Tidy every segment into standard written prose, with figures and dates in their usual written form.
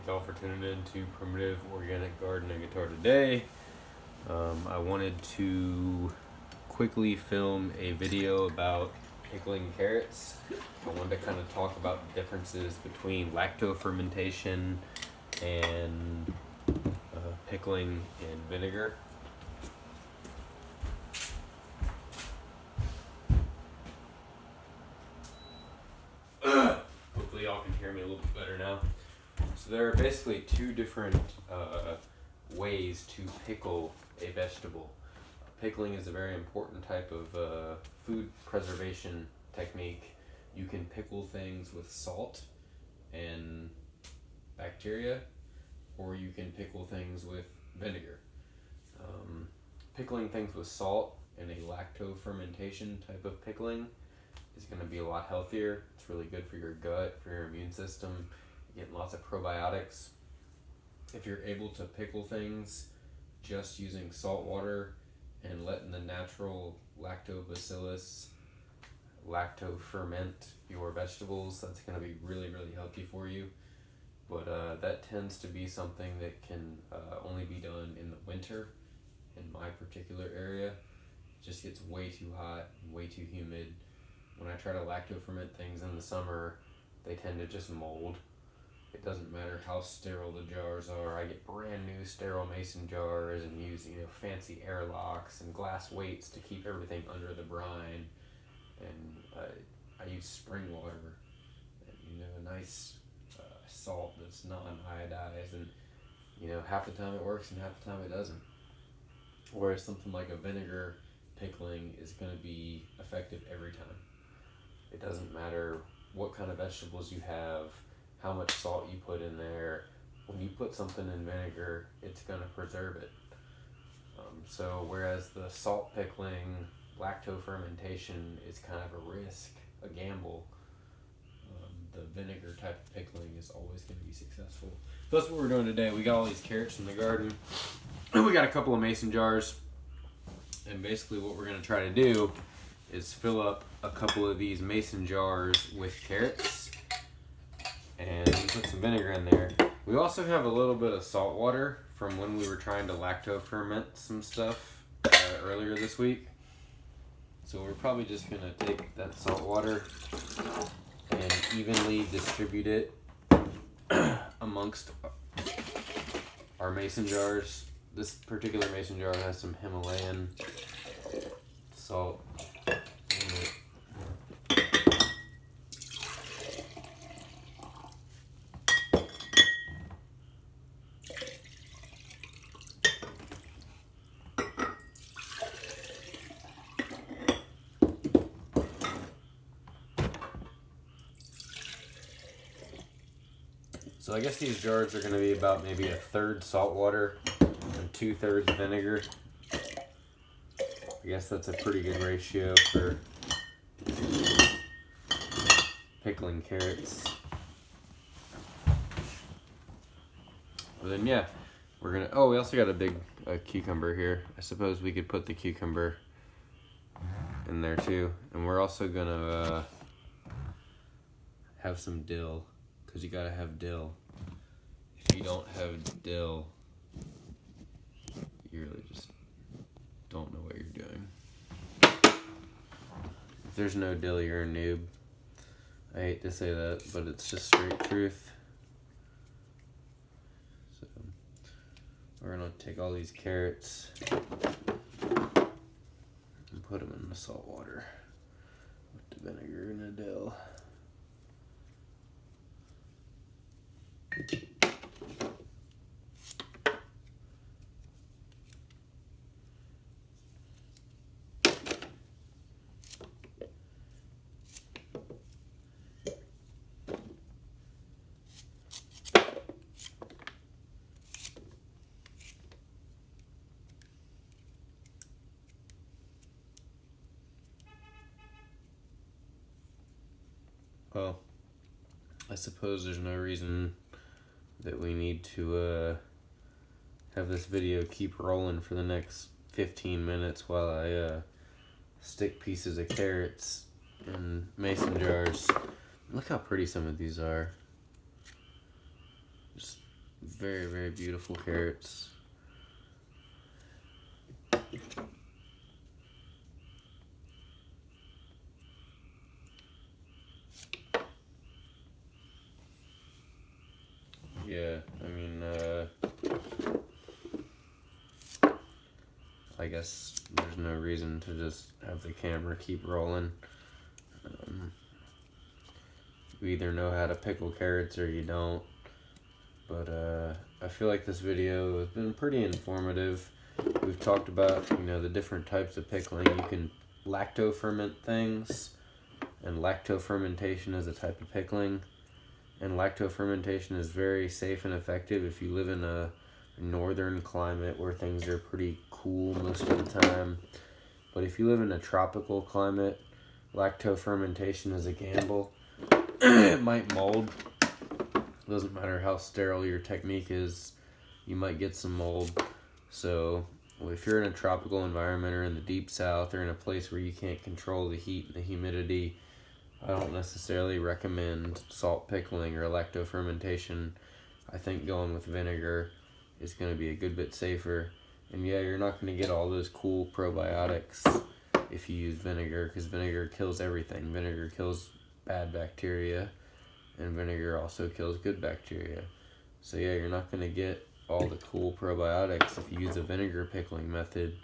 Thank y'all for tuning in to Primitive Organic Gardening Guitar today. I wanted to quickly film a video about pickling carrots. I wanted to kind of talk about the differences between lactofermentation and pickling in vinegar. Hopefully y'all can hear me a little bit better now. So there are basically two different ways to pickle a vegetable. Pickling is a very important type of food preservation technique. You can pickle things with salt and bacteria, or you can pickle things with vinegar. Pickling things with salt and a lactofermentation type of pickling is going to be a lot healthier. It's really good for your gut, for your immune system. You get lots of probiotics. If you're able to pickle things just using salt water and letting the natural lactobacillus lactoferment your vegetables, that's going to be really, really healthy for you. But that tends to be something that can only be done in the winter. In my particular area, it just gets way too hot and way too humid. When I try to lactoferment things in the summer, they tend to just mold. It doesn't matter how sterile the jars are. I get brand new sterile mason jars and use fancy airlocks and glass weights to keep everything under the brine. And I use spring water and a nice salt that's non-iodized, and half the time it works and half the time it doesn't. Whereas something like a vinegar pickling is going to be effective every time. It doesn't matter what kind of vegetables you have, how much salt you put in there. When you put something in vinegar, it's going to preserve it. So whereas the salt pickling, lactofermentation is kind of a risk, a gamble, the vinegar type of pickling is always going to be successful. So that's what we're doing today. We got all these carrots in the garden. We got a couple of mason jars. And basically what we're going to try to do is fill up a couple of these mason jars with carrots and put some vinegar in there. We also have a little bit of salt water from when we were trying to lactoferment some stuff earlier this week. So we're probably just going to take that salt water and evenly distribute it amongst our mason jars. This particular mason jar has some Himalayan salt in it. So I guess these jars are going to be about maybe a third salt water and 2/3 vinegar. I guess that's a pretty good ratio for pickling carrots. But then we're going to, we also got a big cucumber here. I suppose we could put the cucumber in there too. And we're also going to have some dill, because you got to have dill. If you don't have dill, you really just don't know what you're doing. If there's no dill, you're a noob. I hate to say that, but it's just straight truth. So we're gonna take all these carrots and put them in the salt water with the vinegar and the dill. Well, I suppose there's no reason that we need to have this video keep rolling for the next 15 minutes while I stick pieces of carrots in mason jars. Look how pretty some of these are. Just Very, very beautiful carrots. Yeah, I mean, I guess there's no reason to just have the camera keep rolling. You either know how to pickle carrots or you don't. But I feel like this video has been pretty informative. We've talked about, the different types of pickling. You can lactoferment things, and lactofermentation is a type of pickling. And lactofermentation is very safe and effective if you live in a northern climate where things are pretty cool most of the time. But if you live in a tropical climate, lactofermentation is a gamble. It might mold. Doesn't matter how sterile your technique is, you might get some mold. So if you're in a tropical environment or in the deep south or in a place where you can't control the heat and the humidity, I don't necessarily recommend salt pickling or lactofermentation. I think going with vinegar is going to be a good bit safer. And yeah, you're not going to get all those cool probiotics if you use vinegar, because vinegar kills everything. Vinegar kills bad bacteria, and vinegar also kills good bacteria. So yeah, you're not going to get all the cool probiotics if you use a vinegar pickling method,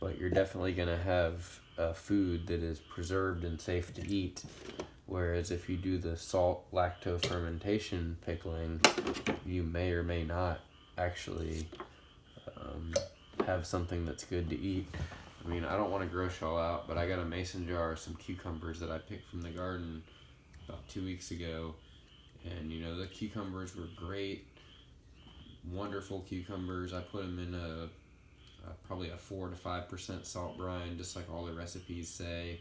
but you're definitely going to have a food that is preserved and safe to eat. Whereas if you do the salt lactofermentation pickling, you may or may not actually have something that's good to eat. I mean, I don't want to gross y'all out, but I got a mason jar of some cucumbers that I picked from the garden about 2 weeks ago. And, the cucumbers were great, wonderful cucumbers. I put them in probably a 4 to 5% salt brine, just like all the recipes say.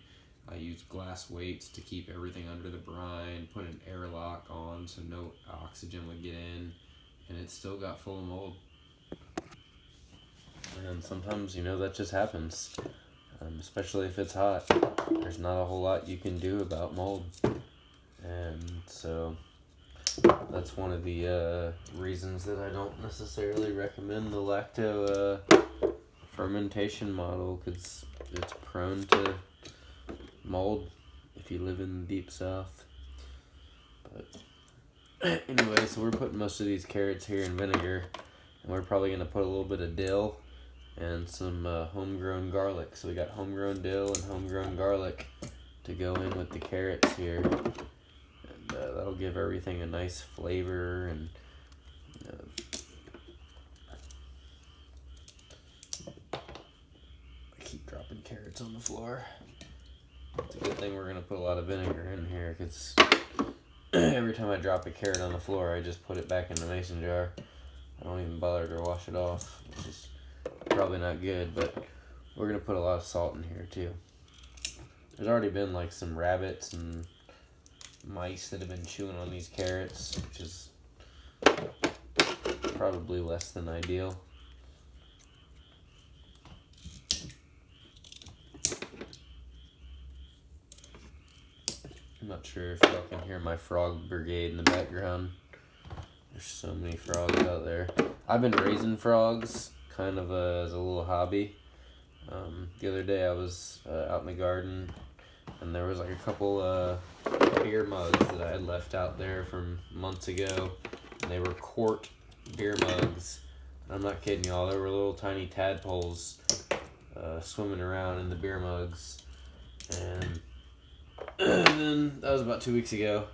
I used glass weights to keep everything under the brine, put an airlock on so no oxygen would get in, and it still got full of mold. And sometimes, that just happens, especially if it's hot. There's not a whole lot you can do about mold. And so that's one of the reasons that I don't necessarily recommend the lacto fermentation model, because it's prone to mold if you live in the deep south. But anyway, so we're putting most of these carrots here in vinegar, and we're probably going to put a little bit of dill and some homegrown garlic. So we got homegrown dill and homegrown garlic to go in with the carrots here. That'll give everything a nice flavor. And I keep dropping carrots on the floor. It's a good thing we're going to put a lot of vinegar in here, because every time I drop a carrot on the floor, I just put it back in the mason jar. I don't even bother to wash it off, which is probably not good, but we're going to put a lot of salt in here too. There's already been like some rabbits and mice that have been chewing on these carrots, which is probably less than ideal. I'm not sure if y'all can hear my frog brigade in the background. There's so many frogs out there. I've been raising frogs kind of as a little hobby. The other day I was out in the garden, and there was like a couple beer mugs that I had left out there from months ago, and they were quart beer mugs. And I'm not kidding y'all, there were little tiny tadpoles swimming around in the beer mugs. And then that was about 2 weeks ago,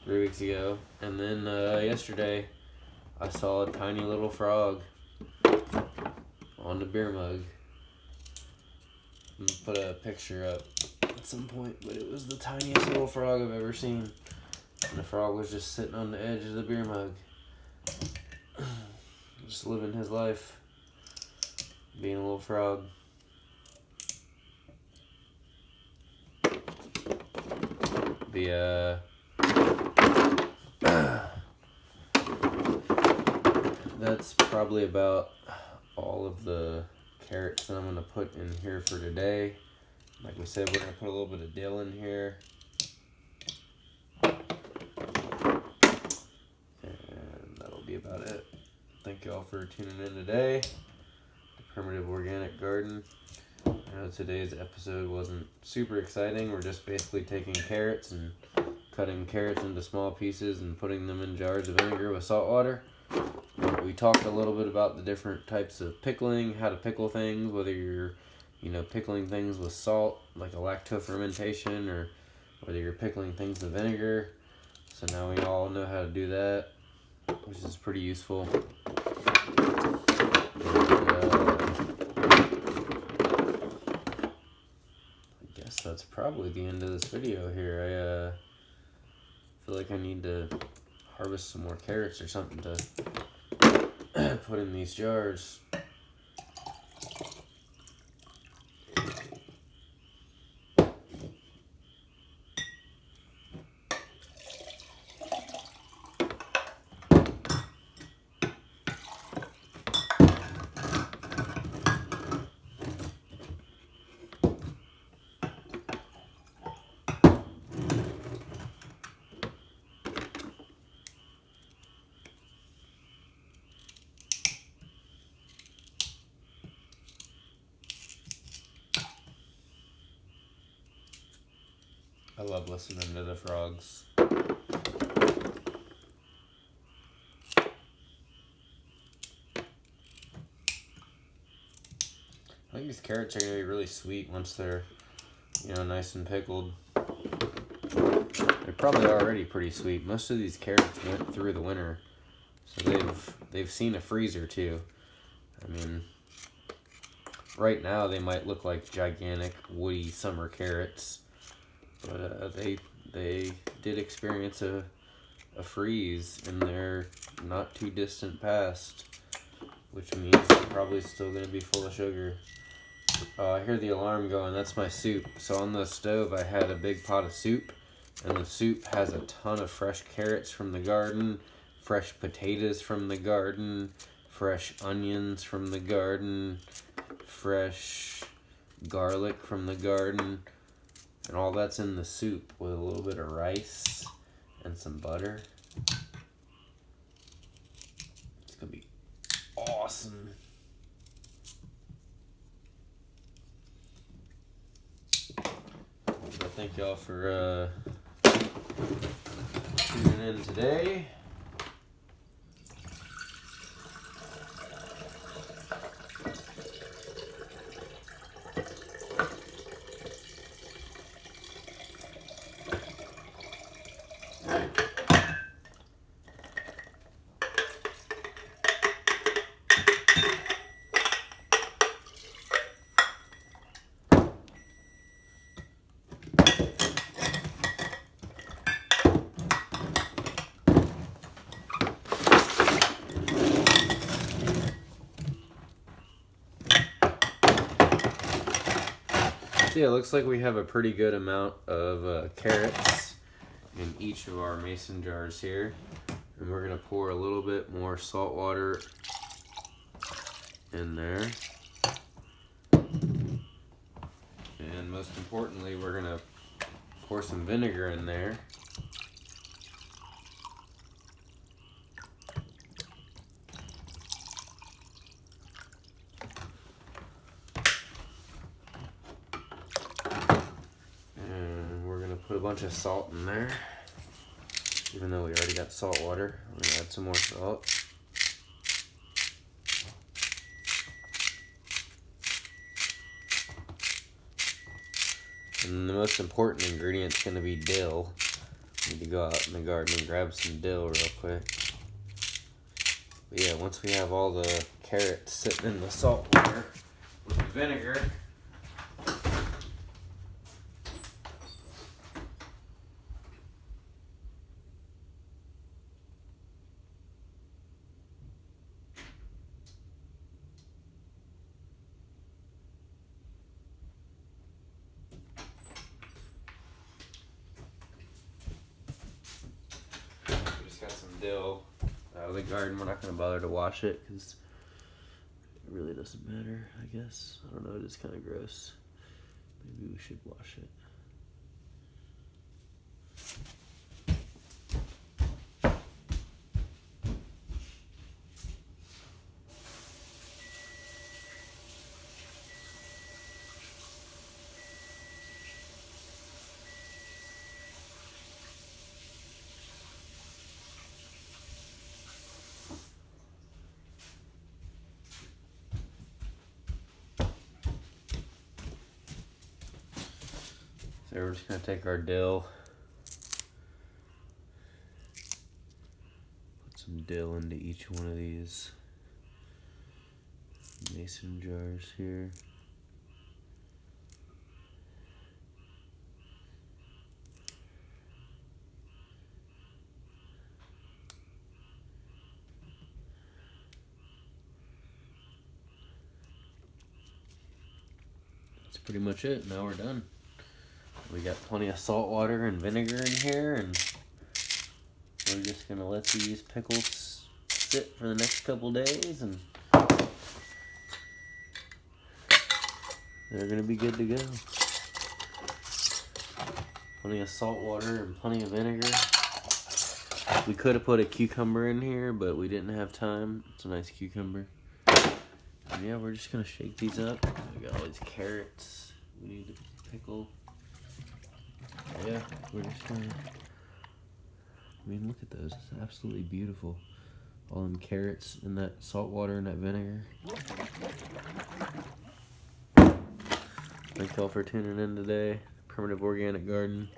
3 weeks ago, and then yesterday I saw a tiny little frog on the beer mug. I'm gonna put a picture up at some point, but it was the tiniest little frog I've ever seen, and the frog was just sitting on the edge of the beer mug, just living his life, being a little frog. That's probably about all of the carrots that I'm going to put in here for today. Like we said, we're going to put a little bit of dill in here. And that'll be about it. Thank you all for tuning in today. The Primitive Organic Garden. I know today's episode wasn't super exciting. We're just basically taking carrots and cutting carrots into small pieces and putting them in jars of vinegar with salt water. We talked a little bit about the different types of pickling, how to pickle things, whether you're, pickling things with salt, like a lactofermentation, or whether you're pickling things with vinegar. So now we all know how to do that, which is pretty useful. I guess that's probably the end of this video here. I feel like I need to harvest some more carrots or something to put in these jars. I love listening to the frogs. I think these carrots are going to be really sweet once they're, nice and pickled. They're probably already pretty sweet. Most of these carrots went through the winter, so they've seen a freezer too. I mean, right now they might look like gigantic woody summer carrots, but they did experience a freeze in their not too distant past, which means they're probably still going to be full of sugar. I hear the alarm going. That's my soup. So on the stove I had a big pot of soup, and the soup has a ton of fresh carrots from the garden, fresh potatoes from the garden, fresh onions from the garden, fresh garlic from the garden, and all that's in the soup with a little bit of rice and some butter. It's gonna be awesome. Well, thank y'all for tuning in today. Yeah, it looks like we have a pretty good amount of carrots in each of our mason jars here. And we're going to pour a little bit more salt water in there. And most importantly, we're going to pour some vinegar in there. Put a bunch of salt in there, even though we already got salt water. We're gonna add some more salt. And the most important ingredient is gonna be dill. Need to go out in the garden and grab some dill real quick. But yeah, once we have all the carrots sitting in the salt water with the vinegar, dill out of the garden. We're not going to bother to wash it because it really doesn't matter, I guess. I don't know, it is kind of gross. Maybe we should wash it. So we're just gonna take our dill, put some dill into each one of these mason jars here. That's pretty much it. Now we're done. We got plenty of salt water and vinegar in here, and we're just gonna let these pickles sit for the next couple days, and they're gonna be good to go. Plenty of salt water and plenty of vinegar. We could have put a cucumber in here, but we didn't have time. It's a nice cucumber. And yeah, we're just gonna shake these up. We got all these carrots we need to pickle. Yeah, we're just gonna, I mean, look at those. It's absolutely beautiful. All them carrots and that salt water and that vinegar. Thank y'all for tuning in today. Primitive Organic Garden.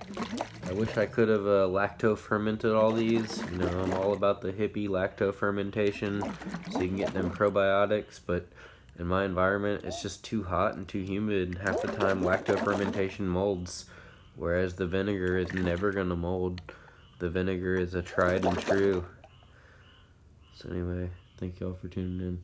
I wish I could have lactofermented all these. You know, I'm all about the hippie lactofermentation so you can get them probiotics, but in my environment it's just too hot and too humid. Half the time lactofermentation molds, whereas the vinegar is never gonna mold. The vinegar is a tried and true. So anyway, thank y'all for tuning in.